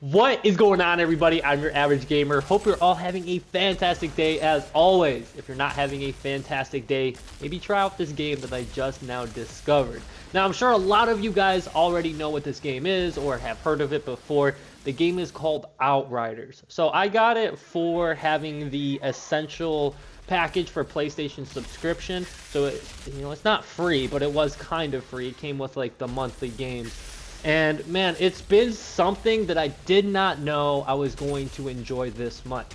What is going on, everybody? I'm your average gamer. Hope you're all having a fantastic day as always. If you're not having a fantastic day, maybe try out this game that I just now discovered. Now, I'm sure a lot of you guys already know what this game is or have heard of it before. The game is called Outriders. So I got it for having the essential package for PlayStation subscription. So it's not free, but it was kind of free. It came with like the monthly games. And man, it's been something that I did not know I was going to enjoy this much.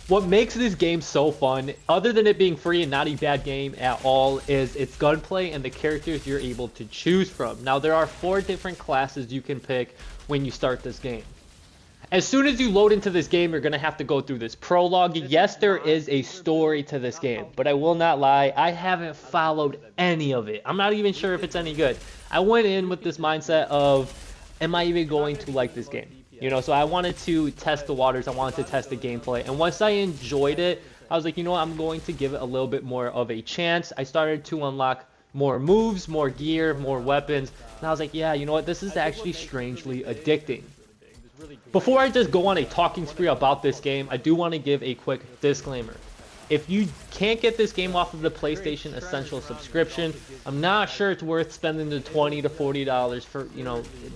What makes this game so fun, other than it being free and not a bad game at all, is its gunplay and the characters you're able to choose from. Now, there are 4 different classes you can pick when you start this game. As soon as you load into this game, you're going to have to go through this prologue. Yes, there is a story to this game, but I will not lie, I haven't followed any of it. I'm not even sure if it's any good. I went in with this mindset of, am I even going to like this game? So I wanted to test the waters, I wanted to test the gameplay, and once I enjoyed it, I was like, you know what, I'm going to give it a little bit more of a chance. I started to unlock more moves, more gear, more weapons, and I was like, yeah, you know what, this is actually strangely addicting. Before I just go on a talking spree about this game, I do want to give a quick disclaimer. If you can't get this game off of the PlayStation Essential subscription, I'm not sure it's worth spending the $20 to $40 for,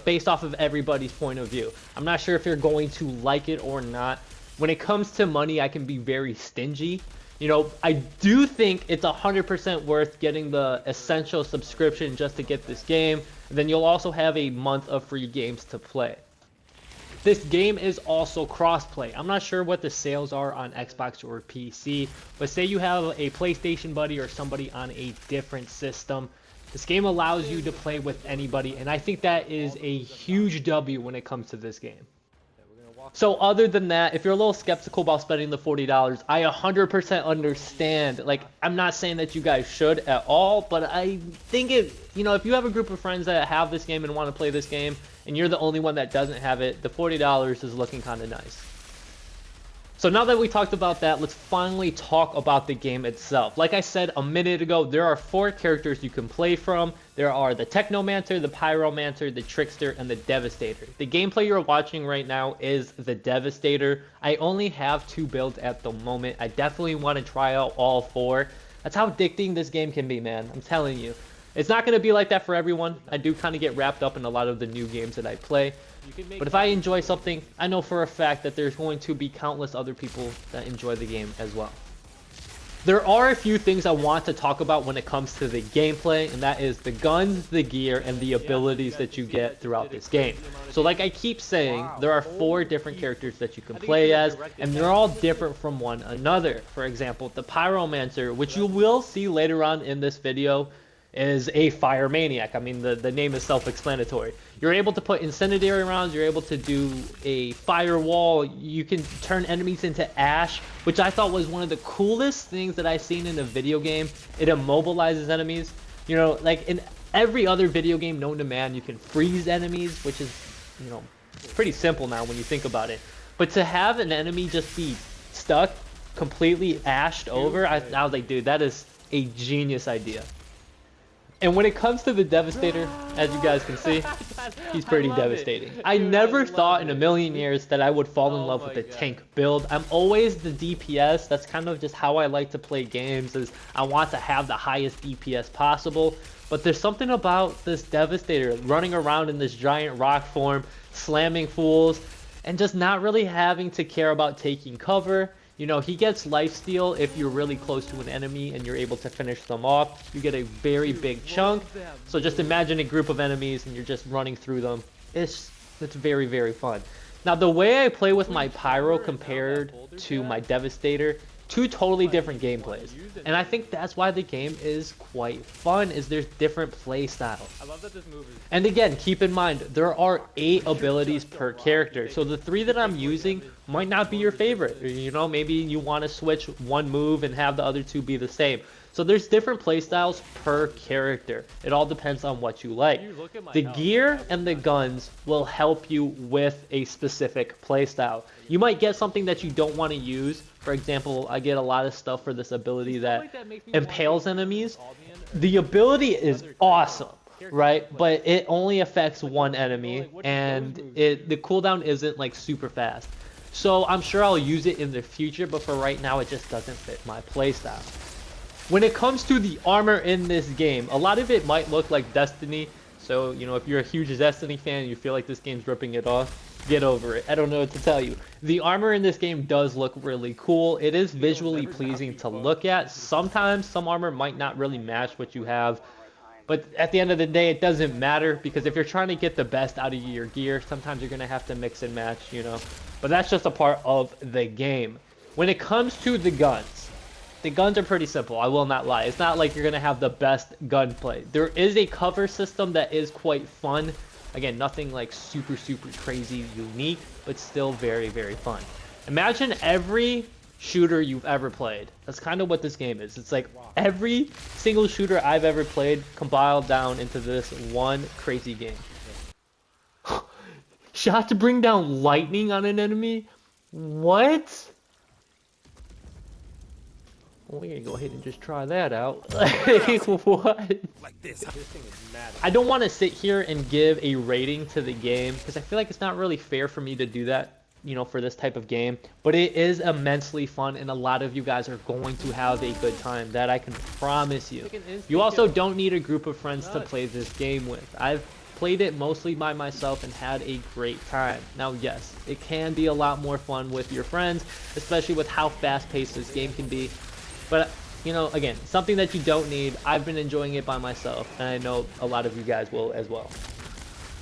based off of everybody's point of view. I'm not sure if you're going to like it or not. When it comes to money, I can be very stingy. I do think it's 100% worth getting the Essential subscription just to get this game. And then you'll also have a month of free games to play. This game is also crossplay. I'm not sure what the sales are on Xbox or PC, but say you have a PlayStation buddy or somebody on a different system, this game allows you to play with anybody, and I think that is a huge W when it comes to this game. So other than that, if you're a little skeptical about spending the $40, I 100% understand. Like, I'm not saying that you guys should at all, but I think if you have a group of friends that have this game and want to play this game, and you're the only one that doesn't have it, the $40 is looking kind of nice. So now that we talked about that, let's finally talk about the game itself. Like I said a minute ago, there are 4 characters you can play from. There are the Technomancer, the Pyromancer, the Trickster, and the Devastator. The gameplay you're watching right now is the Devastator. I only have 2 builds at the moment. I definitely want to try out all 4. That's how addicting this game can be, man. I'm telling you. It's not going to be like that for everyone. I do kind of get wrapped up in a lot of the new games that I play. But if I enjoy something, I know for a fact that there's going to be countless other people that enjoy the game as well. There are a few things I want to talk about when it comes to the gameplay, and that is the guns, the gear, and the abilities that you get throughout this game. So like I keep saying, there are 4 different characters that you can play as, and they're all different from one another. For example, the Pyromancer, which you will see later on in this video, is a fire maniac. I mean, the name is self-explanatory. You're able to put incendiary rounds, you're able to do a firewall, you can turn enemies into ash, which I thought was one of the coolest things that I've seen in a video game. It immobilizes enemies. Like in every other video game known to man, you can freeze enemies, which is, pretty simple now when you think about it. But to have an enemy just be stuck, completely ashed over, I was like, dude, that is a genius idea. And when it comes to the Devastator, as you guys can see, he's pretty devastating. I never thought in a million years that I would fall in love with the tank build. I'm always the DPS. That's kind of just how I like to play games, is I want to have the highest DPS possible. But there's something about this Devastator running around in this giant rock form, slamming fools, and just not really having to care about taking cover. He gets lifesteal if you're really close to an enemy and you're able to finish them off. You get a very big chunk. So just imagine a group of enemies and you're just running through them. It's very, very fun. Now, the way I play with my Pyro compared to my Devastator, 2 totally different gameplays. And I think that's why the game is quite fun, is there's different play styles. And again, keep in mind, there are 8 abilities per character. So the 3 that I'm using might not be your favorite. Maybe you want to switch one move and have the other 2 be the same. So there's different playstyles per character. It all depends on what you like. The gear and the guns will help you with a specific playstyle. You might get something that you don't want to use. For example, I get a lot of stuff for this ability that impales enemies. The ability is awesome. right? But it only affects one enemy, and the cooldown isn't like super fast. So I'm sure I'll use it in the future, but for right now, it just doesn't fit my playstyle. When it comes to the armor in this game, a lot of it might look like Destiny. So, you know, if you're a huge Destiny fan and you feel like this game's ripping it off, get over it. I don't know what to tell you. The armor in this game does look really cool. It is visually pleasing to look at. Sometimes some armor might not really match what you have. But at the end of the day, it doesn't matter, because if you're trying to get the best out of your gear, sometimes you're going to have to mix and match, you know. But that's just a part of the game. When it comes to the guns are pretty simple, I will not lie. It's not like you're going to have the best gunplay. There is a cover system that is quite fun. Again, nothing like super crazy unique, but still very, very fun. Imagine every shooter you've ever played. That's kind of what this game is. It's like every single shooter I've ever played compiled down into this one crazy game. Shot to bring down lightning on an enemy? What? Well, we're gonna go ahead and just try that out. Like, what? Like this. I don't want to sit here and give a rating to the game, because I feel like it's not really fair for me to do that, you know, for this type of game. But it is immensely fun, and a lot of you guys are going to have a good time. That I can promise you. You also don't need a group of friends to play this game with. I've played it mostly by myself and had a great time. Now, yes, it can be a lot more fun with your friends, especially with how fast-paced this game can be. But, you know, again, something that you don't need. I've been enjoying it by myself, and I know a lot of you guys will as well.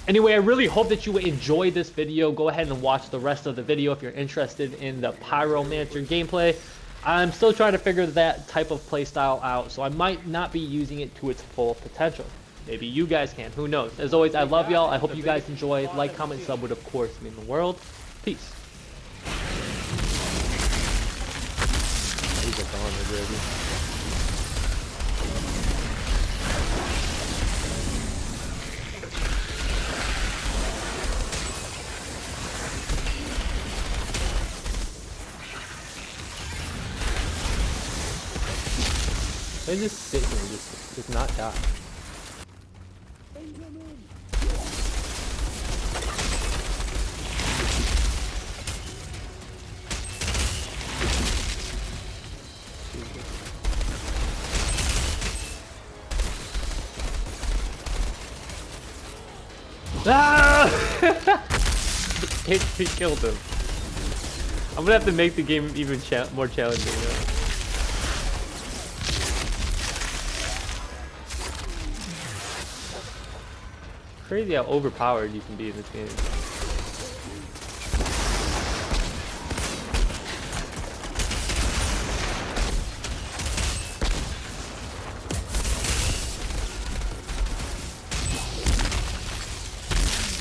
Anyway, I really hope that you enjoyed this video. Go ahead and watch the rest of the video if you're interested in the Pyromancer gameplay. I'm still trying to figure that type of playstyle out, so I might not be using it to its full potential. Maybe you guys can. Who knows? As always, I love y'all. I hope you guys enjoy. Like, comment, sub would, of course, mean the world. Peace. They just sit here and just not die. Ah! He killed him. I'm gonna have to make the game even more challenging now. Crazy how overpowered you can be in this game.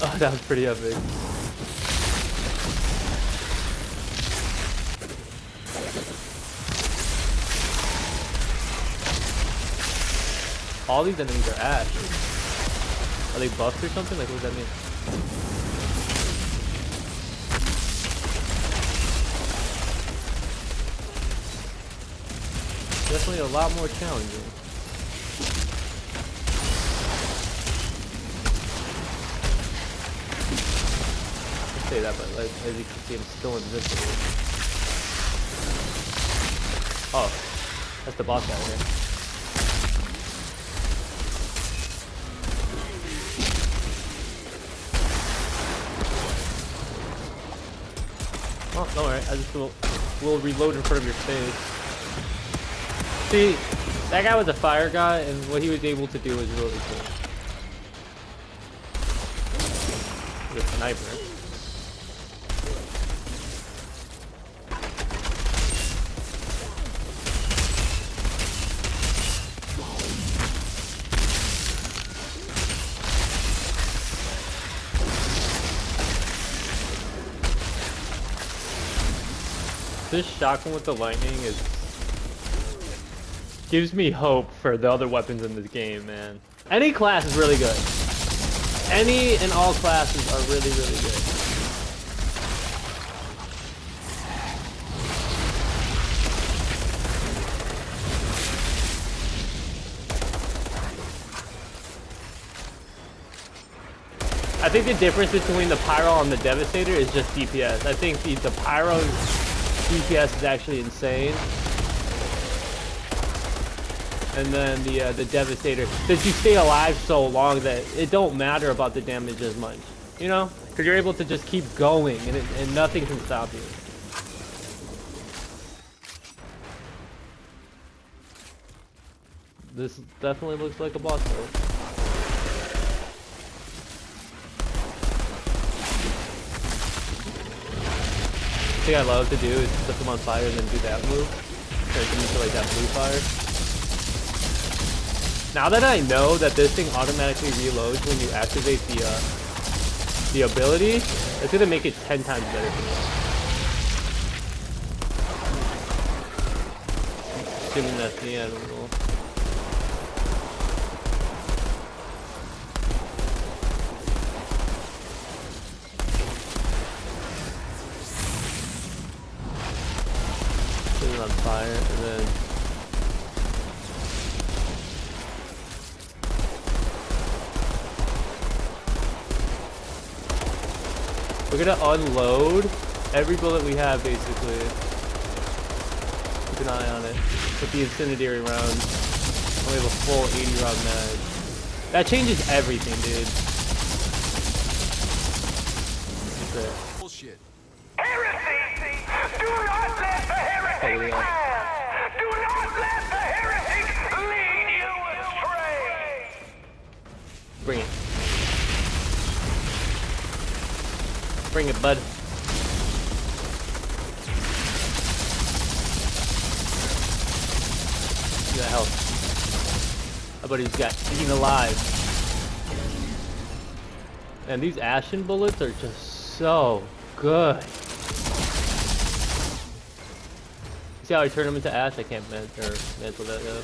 Oh, that was pretty epic. All these enemies are ash. Are they buffed or something? Like, what does that mean? Definitely a lot more challenging. I say that, but like, as you can see, I'm still invisible. Oh, that's the boss guy right here. Oh, don't worry, I just will reload in front of your face. See, that guy was a fire guy, and what he was able to do was really cool. The sniper. This shotgun with the lightning gives me hope for the other weapons in this game, man. Any class is really good. Any and all classes are really, really good. I think the difference between the Pyro and the Devastator is just DPS. I think the Pyro's DPS is actually insane. And then the Devastator, since you stay alive so long that it don't matter about the damage as much, you know, because you're able to just keep going and nothing can stop you. This definitely looks like a boss fight. The thing I love to do is set them on fire and then do that move. Turn them into like that blue fire. Now that I know that this thing automatically reloads when you activate the ability, it's gonna make it 10 times better for me. Assuming that's me, I don't know. Put it on fire and then we're gonna unload every bullet we have, basically. Keep an eye on it. With the incendiary rounds. And we have a full 80 round mag. That changes everything, dude. That's it. Bullshit. Heresy! Do not let the heretic win! Do not let the heretic lead you astray! Bring it. Bring it, bud. Look at that health. How about he's got eaten alive? And these Ashen bullets are just so good. See how I turn them into ash? I can't mantle that yet.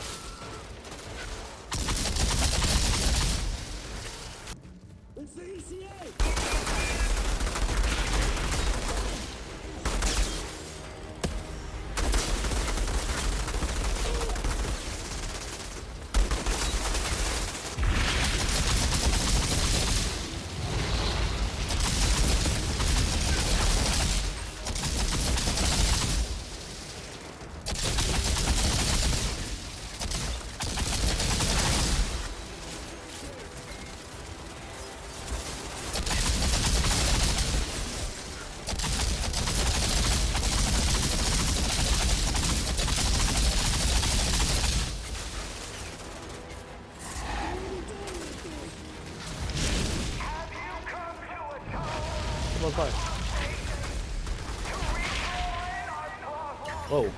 Whoa.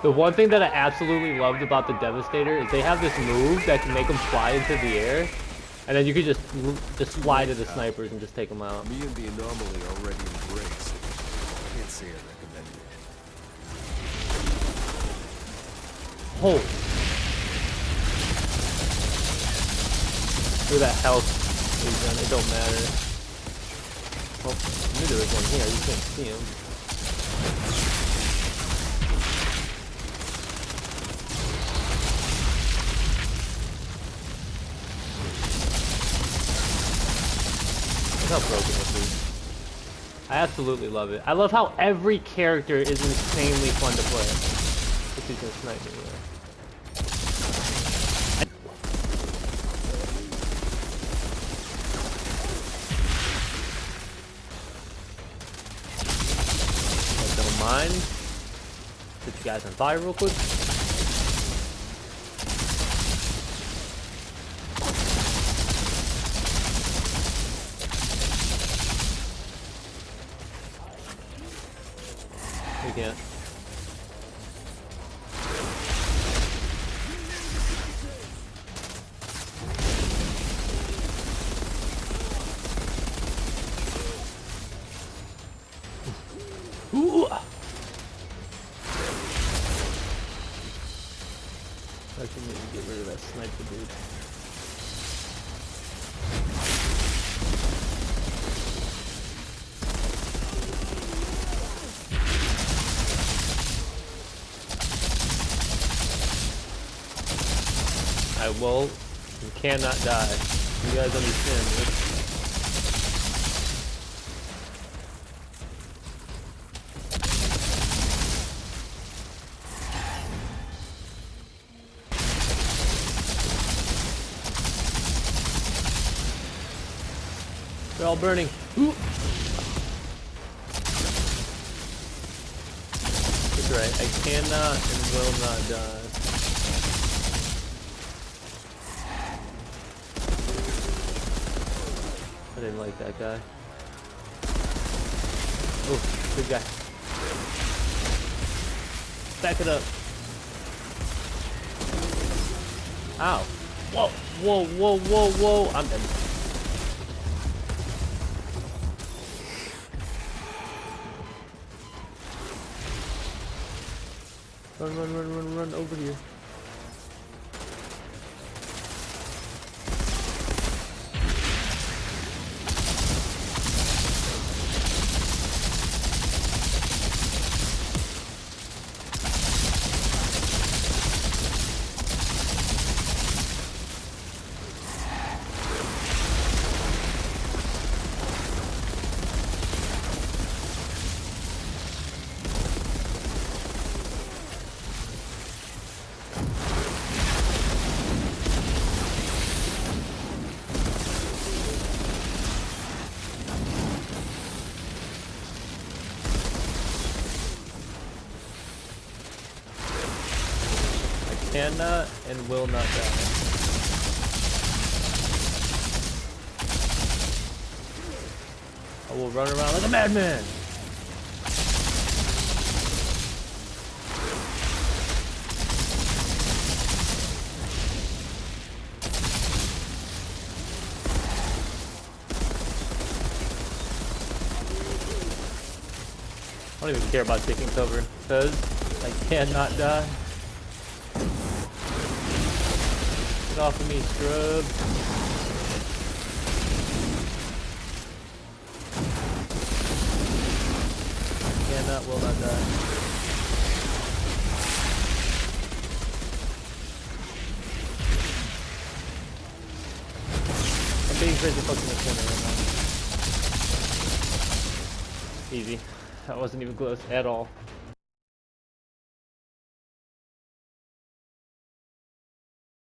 The one thing that I absolutely loved about the Devastator is they have this move that can make them fly into the air, and then you could just fly to the snipers and just take them out. Me and the anomaly already embraced. Can't say I recommend it. Oh. Look at that health. It don't matter. Oh, I knew there was one here. You can't see him. Look how broken this is. I absolutely love it. I love how every character is insanely fun to play. If you can snipe me there. Don't mind. Put you guys on fire real quick. We can't. Ooh. I actually need to get rid of that sniper dude. I will and cannot die. You guys understand this. They're all burning. Ooh. That's right. I cannot and will not die. I didn't like that guy. Oh, good guy. Back it up. Ow. Whoa, whoa, whoa, whoa, whoa. I'm dead. Run, run, run, run, run over here. Cannot and will not die. I will run around like a madman. I don't even care about taking cover because I cannot die. Get off of me, scrub. Cannot, will not die. I'm being crazy fucked in the corner right now. Easy. That wasn't even close at all.